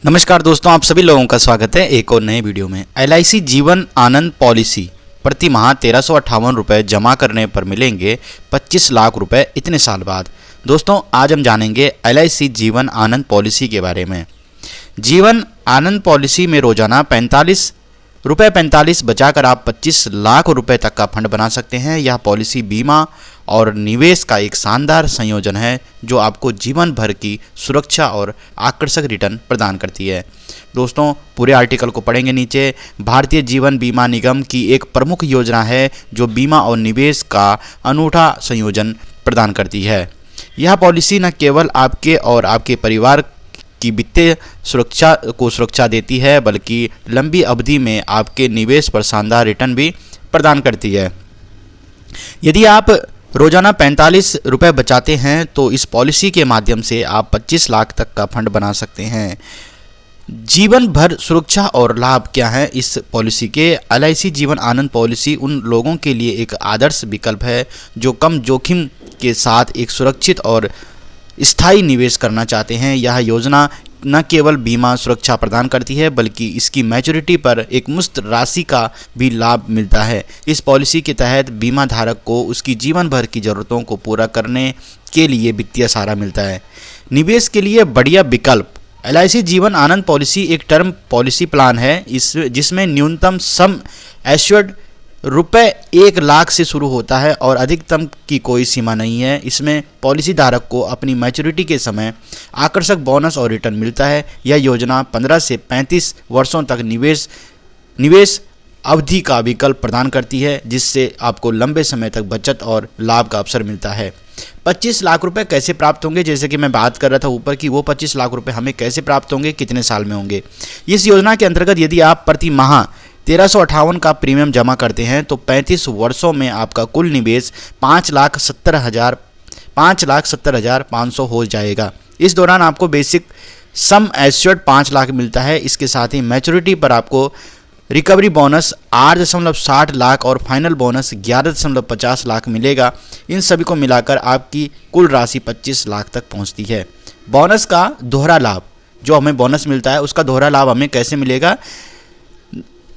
नमस्कार दोस्तों, आप सभी लोगों का स्वागत है एक और नए वीडियो में। LIC जीवन आनंद पॉलिसी प्रति माह 1358 रुपये जमा करने पर मिलेंगे 25 लाख रुपए इतने साल बाद। दोस्तों, आज हम जानेंगे LIC जीवन आनंद पॉलिसी के बारे में। जीवन आनंद पॉलिसी में रोजाना 45 बचाकर आप 25 लाख रुपए तक का फंड बना सकते हैं। यह पॉलिसी बीमा और निवेश का एक शानदार संयोजन है जो आपको जीवन भर की सुरक्षा और आकर्षक रिटर्न प्रदान करती है। दोस्तों, पूरे आर्टिकल को पढ़ेंगे नीचे। भारतीय जीवन बीमा निगम की एक प्रमुख योजना है जो बीमा और निवेश का अनूठा संयोजन प्रदान करती है। यह पॉलिसी न केवल आपके और आपके परिवार की वित्तीय सुरक्षा देती है, बल्कि लंबी अवधि में आपके निवेश पर शानदार रिटर्न भी प्रदान करती है। यदि आप रोजाना 45 रुपये बचाते हैं तो इस पॉलिसी के माध्यम से आप 25 लाख तक का फंड बना सकते हैं। जीवन भर सुरक्षा और लाभ क्या है इस पॉलिसी के? LIC जीवन आनंद पॉलिसी उन लोगों के लिए एक आदर्श विकल्प है जो कम जोखिम के साथ एक सुरक्षित और स्थायी निवेश करना चाहते हैं। यह योजना न केवल बीमा सुरक्षा प्रदान करती है, बल्कि इसकी मैच्योरिटी पर एक मुश्त राशि का भी लाभ मिलता है। इस पॉलिसी के तहत बीमा धारक को उसकी जीवन भर की ज़रूरतों को पूरा करने के लिए वित्तीय सहारा मिलता है। निवेश के लिए बढ़िया विकल्प। LIC जीवन आनंद पॉलिसी एक टर्म पॉलिसी प्लान है जिसमें न्यूनतम सम एश्योर्ड रुपये 1 लाख से शुरू होता है और अधिकतम की कोई सीमा नहीं है। इसमें पॉलिसी धारक को अपनी मैच्योरिटी के समय आकर्षक बोनस और रिटर्न मिलता है। यह योजना 15 से 35 वर्षों तक निवेश अवधि का विकल्प प्रदान करती है, जिससे आपको लंबे समय तक बचत और लाभ का अवसर मिलता है। 25 लाख रुपए कैसे प्राप्त होंगे? जैसे कि मैं बात कर रहा था ऊपर कि वो 25 लाख रुपए हमें कैसे प्राप्त होंगे, कितने साल में होंगे। इस योजना के अंतर्गत यदि आप प्रति माह 1358 का प्रीमियम जमा करते हैं तो 35 वर्षों में आपका कुल निवेश 5,70,500 हो जाएगा। इस दौरान आपको बेसिक सम एश्योर्ड 5 लाख मिलता है। इसके साथ ही मैच्योरिटी पर आपको रिकवरी बोनस 8.60 लाख और फाइनल बोनस 11.50 लाख मिलेगा। इन सभी को मिलाकर आपकी कुल राशि 25 लाख तक पहुंचती है। बोनस का दोहरा लाभ, जो हमें बोनस मिलता है उसका दोहरा लाभ हमें कैसे मिलेगा?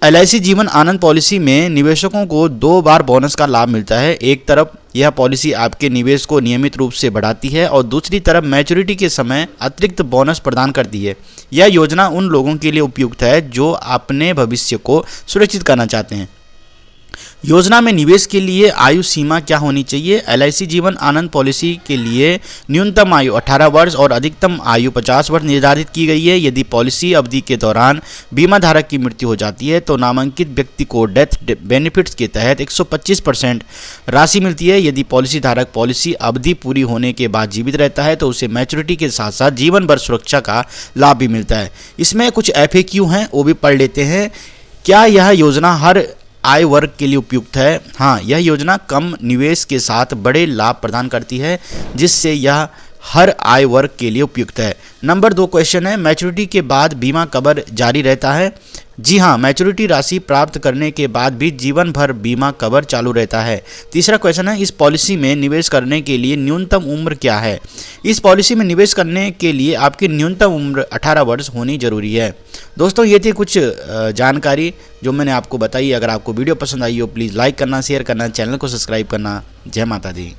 LIC जीवन आनंद पॉलिसी में निवेशकों को 2 बार बोनस का लाभ मिलता है। एक तरफ यह पॉलिसी आपके निवेश को नियमित रूप से बढ़ाती है और दूसरी तरफ मैच्योरिटी के समय अतिरिक्त बोनस प्रदान करती है। यह योजना उन लोगों के लिए उपयुक्त है जो अपने भविष्य को सुरक्षित करना चाहते हैं। योजना में निवेश के लिए आयु सीमा क्या होनी चाहिए? LIC जीवन आनंद पॉलिसी के लिए न्यूनतम आयु 18 वर्ष और अधिकतम आयु 50 वर्ष निर्धारित की गई है। यदि पॉलिसी अवधि के दौरान बीमा धारक की मृत्यु हो जाती है तो नामांकित व्यक्ति को डेथ बेनिफिट्स के तहत 125% राशि मिलती है। यदि पॉलिसी धारक पॉलिसी अवधि पूरी होने के बाद जीवित रहता है तो उसे मैच्योरिटी के साथ साथ जीवन भर सुरक्षा का लाभ भी मिलता है। इसमें कुछ FAQ हैं, वो भी पढ़ लेते हैं। क्या यह योजना हर आय वर्ग के लिए उपयुक्त है? हाँ, यह योजना कम निवेश के साथ बड़े लाभ प्रदान करती है, जिससे यह हर आय वर्ग के लिए उपयुक्त है। नंबर 2 क्वेश्चन है, मैच्योरिटी के बाद बीमा कवर जारी रहता है? जी हाँ, मैच्योरिटी राशि प्राप्त करने के बाद भी जीवन भर बीमा कवर चालू रहता है। तीसरा क्वेश्चन है, इस पॉलिसी में निवेश करने के लिए न्यूनतम उम्र क्या है? इस पॉलिसी में निवेश करने के लिए आपकी न्यूनतम उम्र 18 वर्ष होनी जरूरी है। दोस्तों, ये थी कुछ जानकारी जो मैंने आपको बताई। अगर आपको वीडियो पसंद आई हो प्लीज़ लाइक करना, शेयर करना, चैनल को सब्सक्राइब करना। जय माता दी।